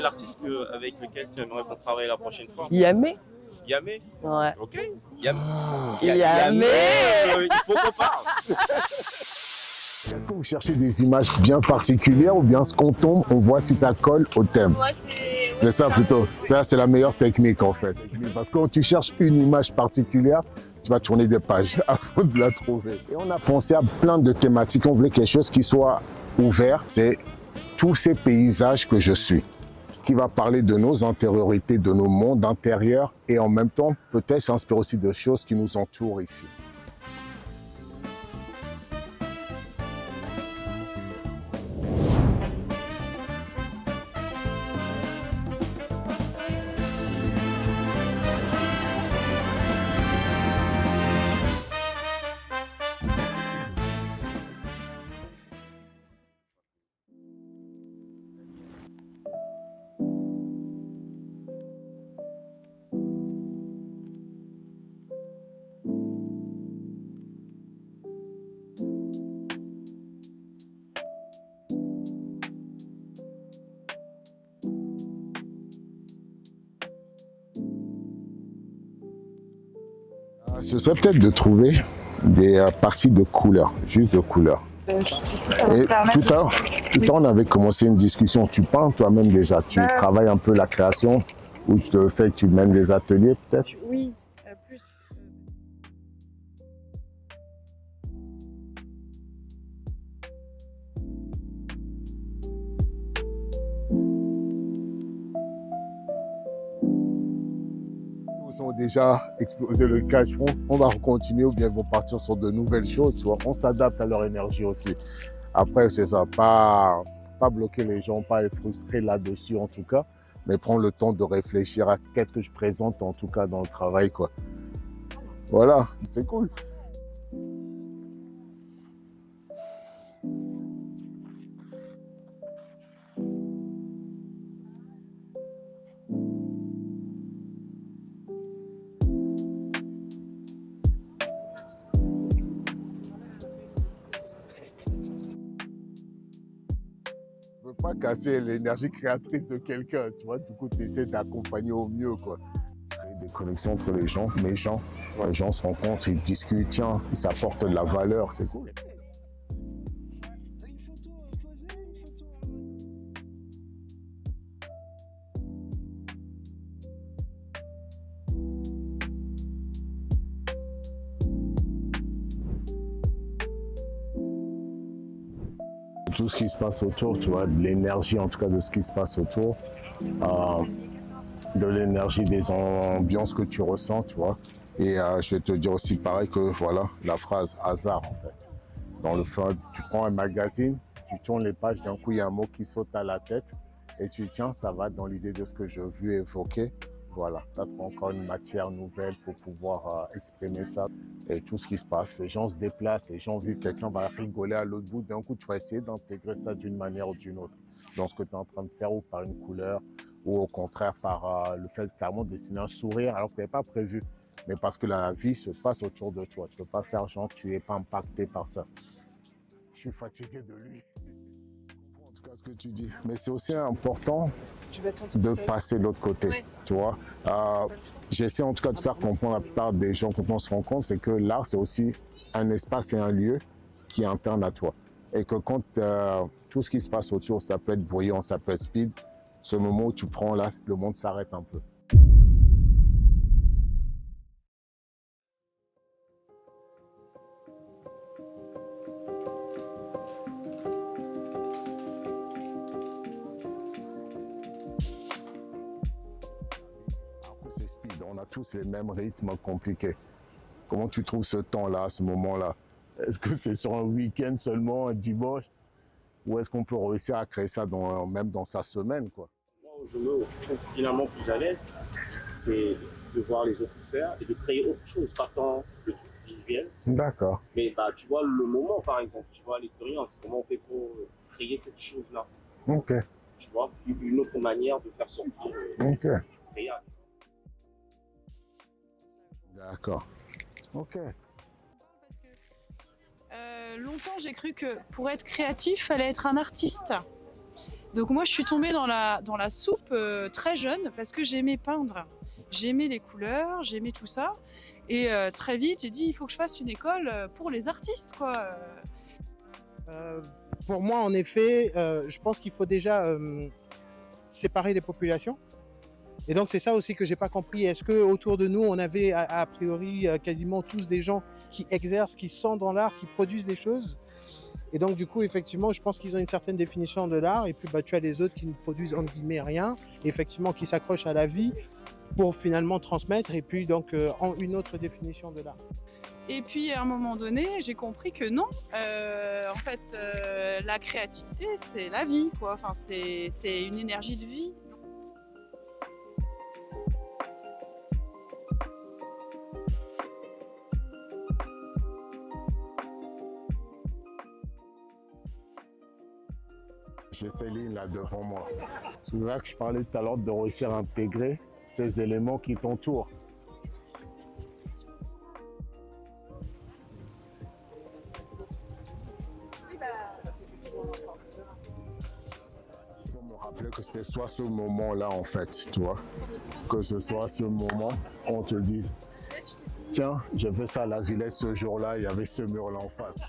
l'artiste avec lequel tu aimerais qu'on travaille la prochaine fois? Yamé. Yamé? Ouais. Ok. Yamé. Yamé. Il faut qu'on parle. Est-ce que vous cherchez des images bien particulières ou bien ce qu'on tombe, on voit si ça colle au thème? Ouais, c'est ça plutôt. Ça, c'est la meilleure technique en fait. Parce que quand tu cherches une image particulière, tu vas tourner des pages avant de la trouver. Et on a pensé à plein de thématiques. On voulait quelque chose qui soit ouvert. C'est tous ces paysages que je suis, qui va parler de nos intériorités, de nos mondes intérieurs et en même temps, peut-être s'inspirer aussi de choses qui nous entourent ici. Ce serait peut-être de trouver des parties de couleurs, juste de couleurs. Et tout à l'heure, on avait commencé une discussion. Tu peins toi-même déjà, tu travailles un peu la création ou le fait que tu mènes des ateliers peut-être? Oui, plus. Ils ont déjà explosé le cacheton, on va continuer ou bien ils vont partir sur de nouvelles choses, tu vois. On s'adapte à leur énergie aussi. Après, c'est ça, pas bloquer les gens, pas les frustrer là-dessus en tout cas, mais prendre le temps de réfléchir à qu'est-ce que je présente en tout cas dans le travail, quoi. Voilà, c'est cool. Ne veux pas casser l'énergie créatrice de quelqu'un, tu vois, du coup, tu essaies d'accompagner au mieux, quoi. Des connexions entre les gens se rencontrent, ils discutent, tiens, ça apporte de la valeur, c'est cool. Tout ce qui se passe autour, tu vois, de l'énergie en tout cas de ce qui se passe autour, de l'énergie des ambiances que tu ressens, tu vois. Et je vais te dire aussi pareil que voilà, la phrase hasard en fait. Dans le fond, tu prends un magazine, tu tournes les pages, d'un coup il y a un mot qui saute à la tête et tu dis tiens, ça va dans l'idée de ce que je veux évoquer. Voilà, tu as encore une matière nouvelle pour pouvoir exprimer ça. Et tout ce qui se passe, les gens se déplacent, les gens vivent, quelqu'un va rigoler à l'autre bout. D'un coup, tu vas essayer d'intégrer ça d'une manière ou d'une autre. Dans ce que tu es en train de faire, ou par une couleur, ou au contraire par le fait de carrément dessiner un sourire alors que tu n'avais pas prévu. Mais parce que la vie se passe autour de toi. Tu ne peux pas faire genre, tu n'es pas impacté par ça. Je suis fatigué de lui. En tout cas, ce que tu dis. Mais c'est aussi important de passer de l'autre côté, ouais. Tu vois. J'essaie en tout cas de faire comprendre à la plupart des gens quand on se rend compte, c'est que l'art, c'est aussi un espace et un lieu qui est interne à toi. Et que quand tout ce qui se passe autour, ça peut être bruyant, ça peut être speed, ce moment où tu prends là, le monde s'arrête un peu. On a tous les mêmes rythmes compliqués. Comment tu trouves ce temps-là, ce moment-là? Est-ce que c'est sur un week-end seulement, un dimanche? Ou est-ce qu'on peut réussir à créer ça même dans sa semaine, quoi? Moi, où je me trouve finalement plus à l'aise, c'est de voir les autres faire et de créer autre chose, pas tant le truc visuel. D'accord. Mais bah, tu vois le moment, par exemple, tu vois l'expérience, comment on fait pour créer cette chose-là. Ok. Tu vois, une autre manière de faire sortir créa. D'accord. Ok. Longtemps, j'ai cru que pour être créatif, il fallait être un artiste. Donc moi, je suis tombée dans la soupe très jeune parce que j'aimais peindre. J'aimais les couleurs, j'aimais tout ça. Et très vite, j'ai dit, il faut que je fasse une école pour les artistes, quoi. Pour moi, en effet, je pense qu'il faut déjà séparer les populations. Et donc, c'est ça aussi que j'ai pas compris. Est-ce que autour de nous, on avait a priori quasiment tous des gens qui exercent, qui sont dans l'art, qui produisent des choses? Et donc, du coup, effectivement, je pense qu'ils ont une certaine définition de l'art. Et puis, tu as les autres qui ne produisent, entre guillemets, rien. Et effectivement, qui s'accrochent à la vie pour finalement transmettre. Et puis, donc, en une autre définition de l'art. Et puis, à un moment donné, j'ai compris que non. En fait, la créativité, c'est la vie, quoi. Enfin, c'est une énergie de vie. J'ai Céline là devant moi. C'est là que je parlais tout à l'heure de réussir à intégrer ces éléments qui t'entourent. Pour me rappeler que c'est soit ce moment-là en fait, tu vois, que ce soit ce moment où on te dise tiens, j'ai fait ça à la Villette ce jour-là, il y avait ce mur-là en face.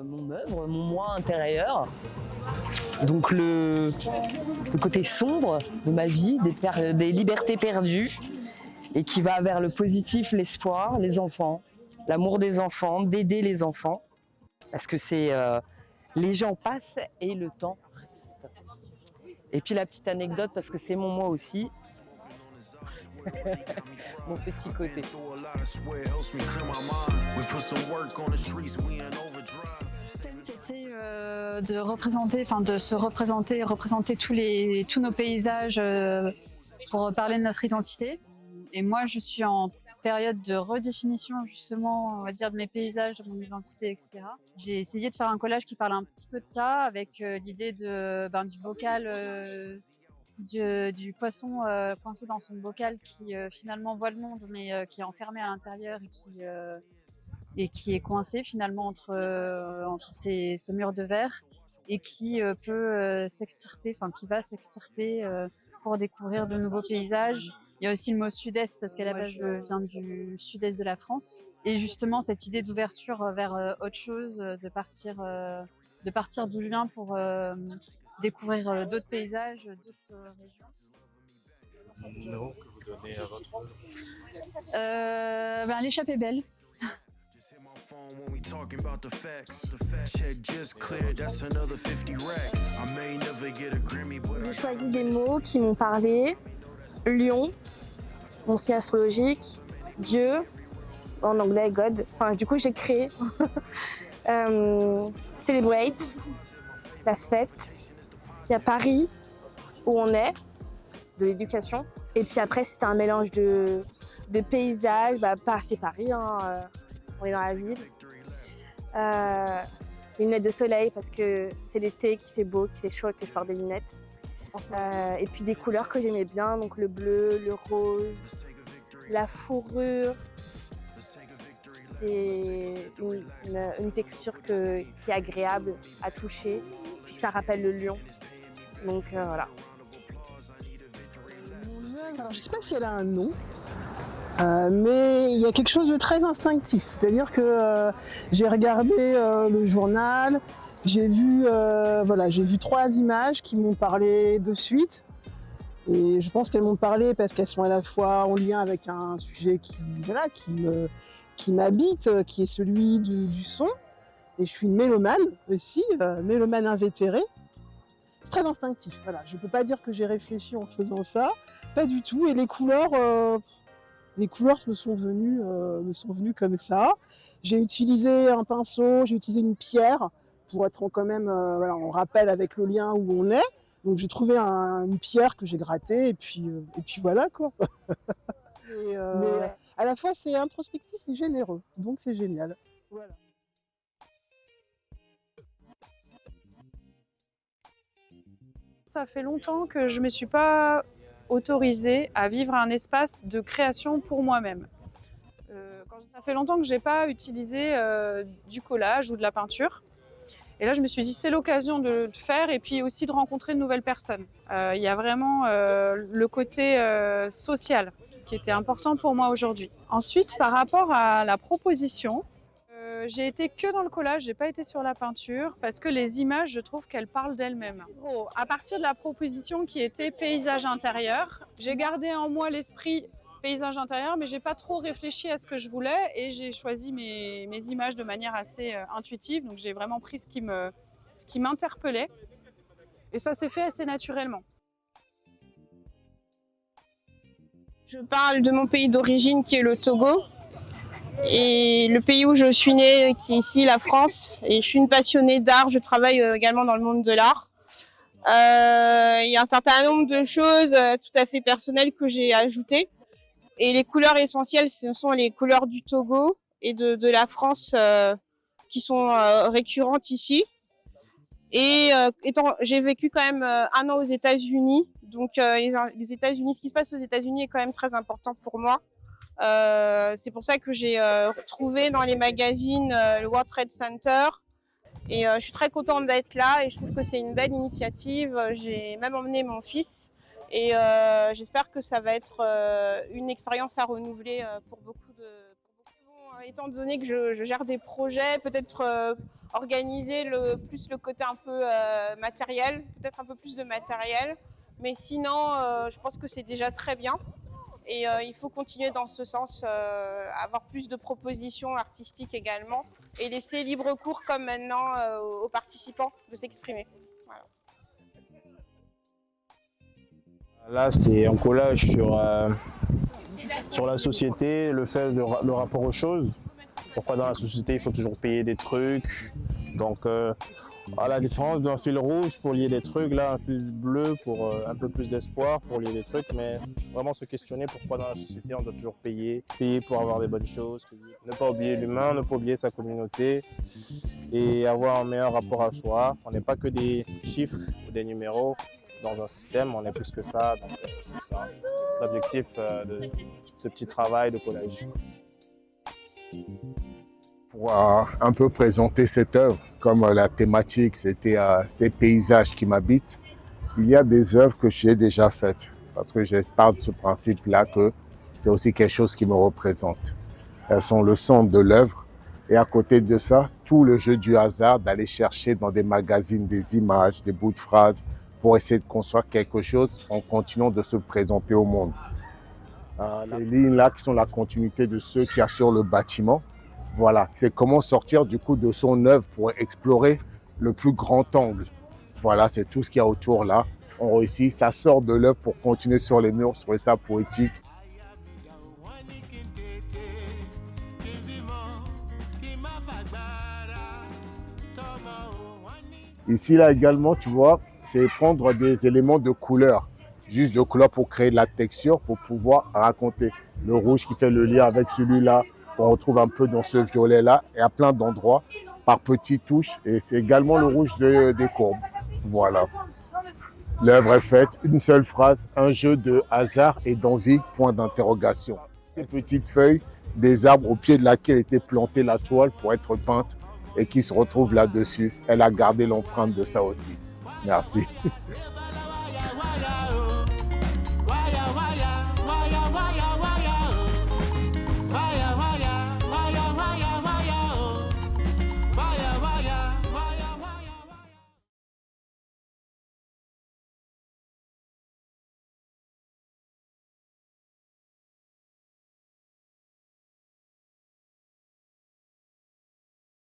Mon œuvre, mon moi intérieur. Donc le côté sombre de ma vie, des libertés perdues, et qui va vers le positif, l'espoir, les enfants, l'amour des enfants, d'aider les enfants. Parce que c'est les gens passent et le temps reste. Et puis la petite anecdote, parce que c'est mon moi aussi. Mon petit côté. C'était de se représenter tous nos paysages pour parler de notre identité. Et moi, je suis en période de redéfinition, justement, on va dire, de mes paysages, de mon identité, etc. J'ai essayé de faire un collage qui parle un petit peu de ça, avec l'idée du bocal, du poisson coincé dans son bocal qui finalement voit le monde, mais qui est enfermé à l'intérieur et qui est coincé finalement entre ce mur de verre et qui peut s'extirper, enfin qui va s'extirper pour découvrir de nouveaux paysages. Il y a aussi le mot sud-est parce qu'à la base je viens du sud-est de la France. Et justement cette idée d'ouverture vers autre chose, de partir d'où je viens pour découvrir d'autres paysages, d'autres régions. Le nom que vous donnez à votre œuvre? L'échappée belle. J'ai choisi des mots qui m'ont parlé. Lion, mon signe astrologique, Dieu, en anglais God. Enfin, du coup, j'ai créé. Celebrate, la fête. Il y a Paris, où on est, de l'éducation. Et puis après, c'était un mélange de paysages. C'est Paris, hein, on est dans la ville. Les lunettes de soleil, parce que c'est l'été, qu'il fait beau, qu'il fait chaud et que je porte des lunettes. Et puis des couleurs que j'aimais bien, donc le bleu, le rose, la fourrure. C'est une texture qui est agréable à toucher, puis ça rappelle le lion. Donc voilà. Alors, je ne sais pas si elle a un nom, mais il y a quelque chose de très instinctif. C'est-à-dire que j'ai regardé le journal, j'ai vu 3 images qui m'ont parlé de suite. Et je pense qu'elles m'ont parlé parce qu'elles sont à la fois en lien avec un sujet qui m'habite, qui est celui du son. Et je suis une mélomane aussi, mélomane invétérée. C'est très instinctif, voilà. Je ne peux pas dire que j'ai réfléchi en faisant ça, pas du tout. Et les couleurs me sont venues comme ça. J'ai utilisé un pinceau, j'ai utilisé une pierre pour être quand même en rappel avec le lien où on est. Donc j'ai trouvé une pierre que j'ai grattée et puis voilà quoi. Mais à la fois c'est introspectif et généreux, donc c'est génial. Voilà. Ça fait longtemps que je ne me suis pas autorisée à vivre un espace de création pour moi-même. Ça fait longtemps que je n'ai pas utilisé du collage ou de la peinture. Et là, je me suis dit, c'est l'occasion de le faire et puis aussi de rencontrer de nouvelles personnes. Il y a vraiment le côté social qui était important pour moi aujourd'hui. Ensuite, par rapport à la proposition, j'ai été que dans le collage, j'ai pas été sur la peinture parce que les images, je trouve qu'elles parlent d'elles-mêmes. À partir de la proposition qui était paysage intérieur, j'ai gardé en moi l'esprit paysage intérieur, mais j'ai pas trop réfléchi à ce que je voulais et j'ai choisi mes images de manière assez intuitive. Donc j'ai vraiment pris ce qui m'interpellait et ça s'est fait assez naturellement. Je parle de mon pays d'origine qui est le Togo et le pays où je suis née qui est ici, la France. Et je suis une passionnée d'art, je travaille également dans le monde de l'art. Il y a un certain nombre de choses tout à fait personnelles que j'ai ajoutées. Et les couleurs essentielles, ce sont les couleurs du Togo et de la France qui sont récurrentes ici. Et j'ai vécu quand même 1 an aux États-Unis. Donc les États-Unis, ce qui se passe aux États-Unis est quand même très important pour moi. C'est pour ça que j'ai trouvé dans les magazines le World Trade Center. Et je suis très contente d'être là et je trouve que c'est une belle initiative. J'ai même emmené mon fils. Et j'espère que ça va être une expérience à renouveler pour beaucoup de... Étant donné que je gère des projets, peut-être organiser plus le côté un peu matériel, peut-être un peu plus de matériel. Mais sinon, je pense que c'est déjà très bien. Et il faut continuer dans ce sens, avoir plus de propositions artistiques également. Et laisser libre cours comme maintenant aux participants de s'exprimer. Voilà. Là, c'est un collage sur la société, le rapport aux choses. Pourquoi dans la société, il faut toujours payer des trucs. Donc, à la différence d'un fil rouge pour lier des trucs, là, un fil bleu pour un peu plus d'espoir pour lier des trucs. Mais vraiment se questionner pourquoi dans la société, on doit toujours payer pour avoir des bonnes choses. Ne pas oublier l'humain, ne pas oublier sa communauté et avoir un meilleur rapport à soi. On n'est pas que des chiffres ou des numéros. Dans un système, on est plus que ça, donc c'est ça l'objectif de ce petit travail de collage. Pour un peu présenter cette œuvre, comme la thématique c'était ces paysages qui m'habitent, il y a des œuvres que j'ai déjà faites, parce que je pars de ce principe-là que c'est aussi quelque chose qui me représente. Elles sont le centre de l'œuvre, et à côté de ça, tout le jeu du hasard d'aller chercher dans des magazines des images, des bouts de phrases, pour essayer de construire quelque chose en continuant de se présenter au monde. Ces lignes-là qui sont la continuité de ceux qui assurent le bâtiment. Voilà, c'est comment sortir du coup de son œuvre pour explorer le plus grand angle. Voilà, c'est tout ce qu'il y a autour là. On réussit, ça sort de l'œuvre pour continuer sur les murs, je trouvais ça poétique. Ici là également, tu vois, c'est prendre des éléments de couleur, juste de couleur pour créer de la texture, pour pouvoir raconter. Le rouge qui fait le lien avec celui-là, qu'on retrouve un peu dans ce violet-là, et à plein d'endroits, par petites touches. Et c'est également le rouge des courbes. Voilà. L'œuvre est faite, une seule phrase, un jeu de hasard et d'envie, point d'interrogation. Ces petites feuilles, des arbres au pied de laquelle était plantée la toile pour être peinte et qui se retrouve là-dessus. Elle a gardé l'empreinte de ça aussi. Merci.